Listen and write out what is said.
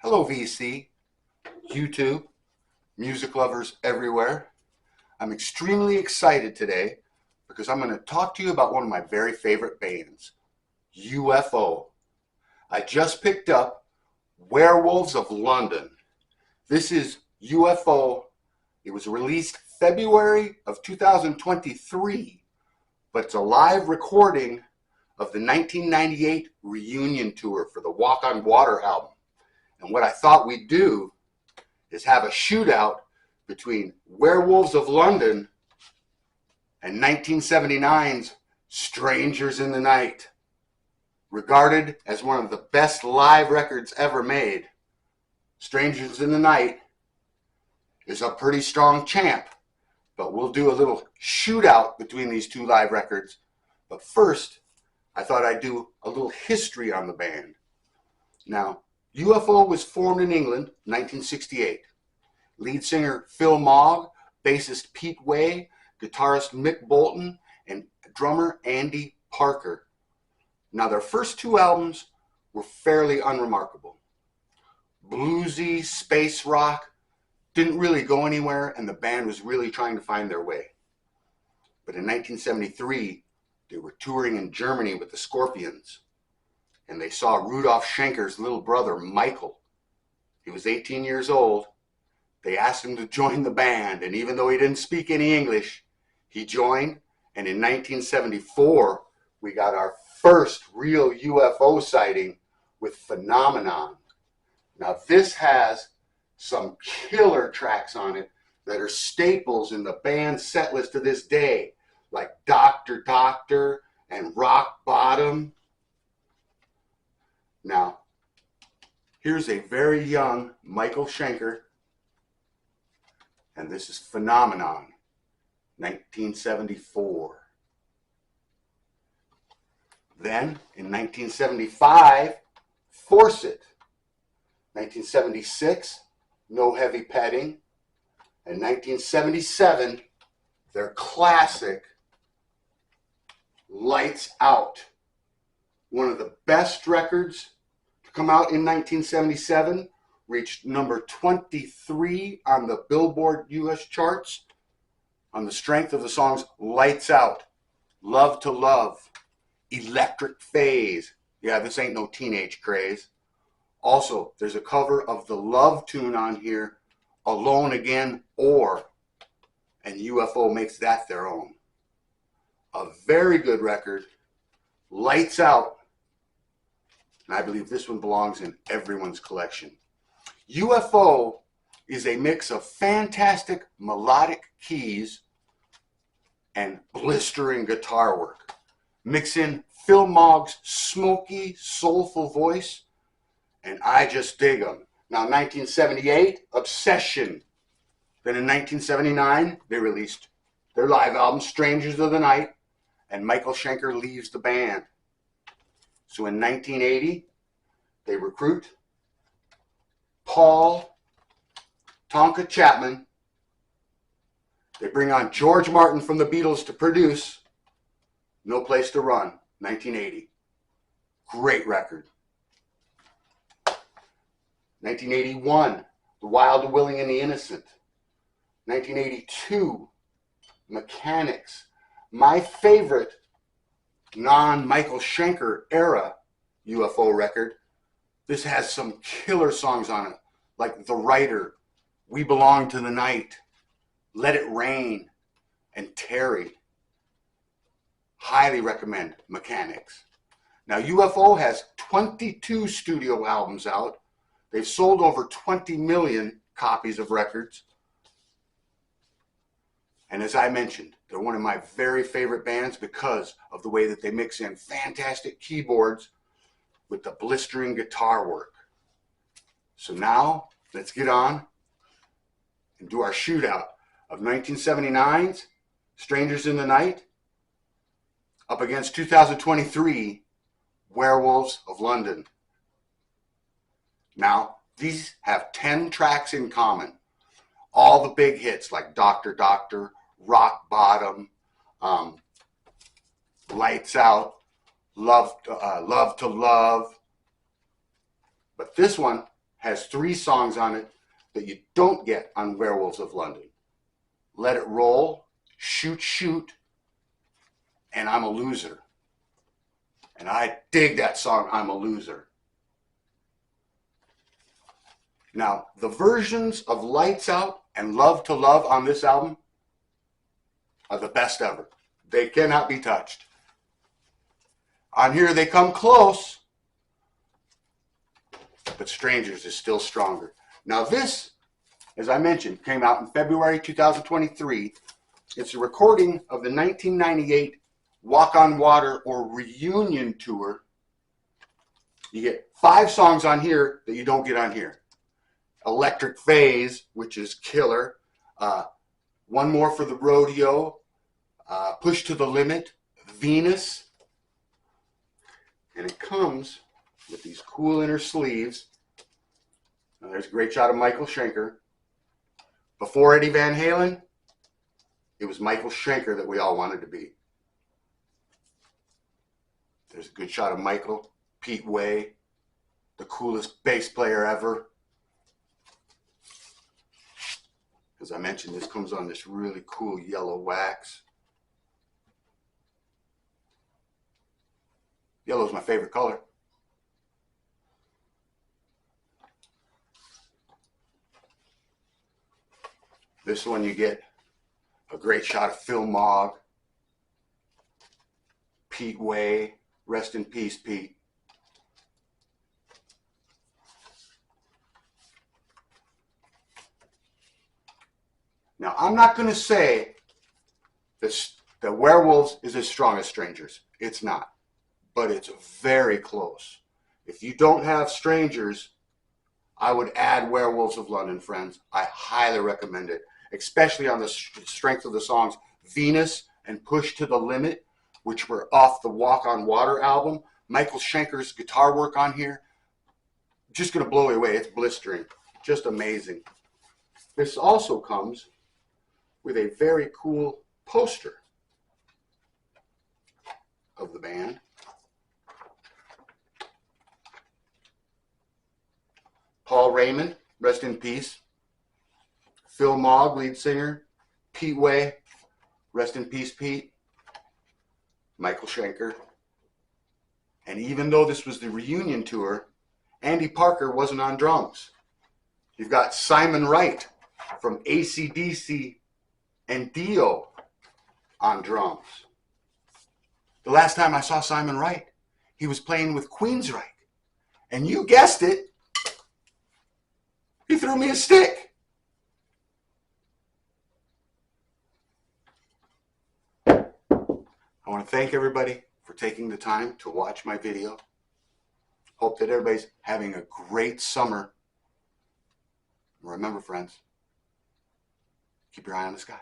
Hello, VC, YouTube, music lovers everywhere. I'm extremely excited today because I'm going to talk to you about one of my very favorite bands, UFO. I just picked up Werewolves of London. This is UFO. It was released February of 2023, but it's a live recording of the 1998 reunion tour for the Walk on Water album. And what I thought we'd do is have a shootout between Werewolves of London and 1979's Strangers in the Night. Regarded as one of the best live records ever made, Strangers in the Night is a pretty strong champ, but we'll do a little shootout between these two live records. But first, I thought I'd do a little history on the band. Now, UFO was formed in England, 1968. Lead singer Phil Mogg, bassist Pete Way, guitarist Mick Bolton, and drummer Andy Parker. Now, their first two albums were fairly unremarkable. Bluesy, space rock, didn't really go anywhere, and the band was really trying to find their way. But in 1973, they were touring in Germany with the Scorpions, and they saw Rudolf Schenker's little brother, Michael. He was 18 years old. They asked him to join the band, and even though he didn't speak any English, he joined, and in 1974, we got our first real UFO sighting with Phenomenon. Now, this has some killer tracks on it that are staples in the band's set list to this day, like Doctor Doctor and Rock Bottom. Now, here's a very young Michael Schenker, and this is Phenomenon, 1974. Then, in 1975, Force It. 1976, No Heavy Petting. And 1977, their classic, Lights Out. One of the best records to come out in 1977, reached number 23 on the Billboard US charts on the strength of the songs Lights Out, Love to Love, Electric Phase. Yeah, this ain't no teenage craze. Also, there's a cover of the Love tune on here, Alone Again, and UFO makes that their own. A very good record, Lights Out. And I believe this one belongs in everyone's collection. UFO is a mix of fantastic melodic keys and blistering guitar work. Mix in Phil Mogg's smoky, soulful voice, and I just dig them. Now, 1978, Obsession. Then in 1979, they released their live album, Strangers of the Night, and Michael Schenker leaves the band. So in 1980, they recruit Paul Tonka Chapman. They bring on George Martin from the Beatles to produce No Place to Run, 1980. Great record. 1981, The Wild, the Willing, and the Innocent. 1982, Mechanics. My favorite non-Michael Schenker era UFO record. This has some killer songs on it, like The Writer, We Belong to the Night, Let It Rain, and Terry. Highly recommend Mechanics. Now, UFO has 22 studio albums out. They've sold over 20 million copies of records. And as I mentioned, they're one of my very favorite bands because of the way that they mix in fantastic keyboards with the blistering guitar work. So now, let's get on and do our shootout of 1979's Strangers in the Night up against 2023 Werewolves of London. Now, these have 10 tracks in common. All the big hits like Doctor Doctor, Rock Bottom, Lights Out, Love to Love. But this one has 3 songs on it that you don't get on Werewolves of London. Let It Roll, Shoot Shoot, and I'm a Loser. And I dig that song, I'm a Loser. Now, the versions of Lights Out and Love to Love on this album are the best ever. They cannot be touched. On here they come close, but Strangers is still stronger. Now this, as I mentioned, came out in February 2023. It's a recording of the 1998 Walk on Water or reunion tour. You get 5 songs on here that you don't get on here. Electric Phase, which is killer. One More for the Rodeo. Push to the Limit. Venus. And it comes with these cool inner sleeves. Now there's a great shot of Michael Schenker. Before Eddie Van Halen, it was Michael Schenker that we all wanted to be. There's a good shot of Michael, Pete Way, the coolest bass player ever. As I mentioned, this comes on this really cool yellow wax. Yellow is my favorite color. This one you get a great shot of Phil Mogg, Pete Way, rest in peace, Pete. Now, I'm not going to say that Werewolves is as strong as Strangers. It's not. But it's very close. If you don't have Strangers, I would add Werewolves of London, friends. I highly recommend it, especially on the strength of the songs Venus and Push to the Limit, which were off the Walk on Water album. Michael Schenker's guitar work on here, just going to blow you away. It's blistering. Just amazing. This also comes with a very cool poster of the band. Paul Raymond, rest in peace. Phil Mogg, lead singer. Pete Way, rest in peace, Pete. Michael Schenker. And even though this was the reunion tour, Andy Parker wasn't on drums. You've got Simon Wright from AC/DC and Dio on drums. The last time I saw Simon Wright, he was playing with Queensryche. And you guessed it, he threw me a stick. I want to thank everybody for taking the time to watch my video. Hope that everybody's having a great summer. Remember, friends, keep your eye on the sky.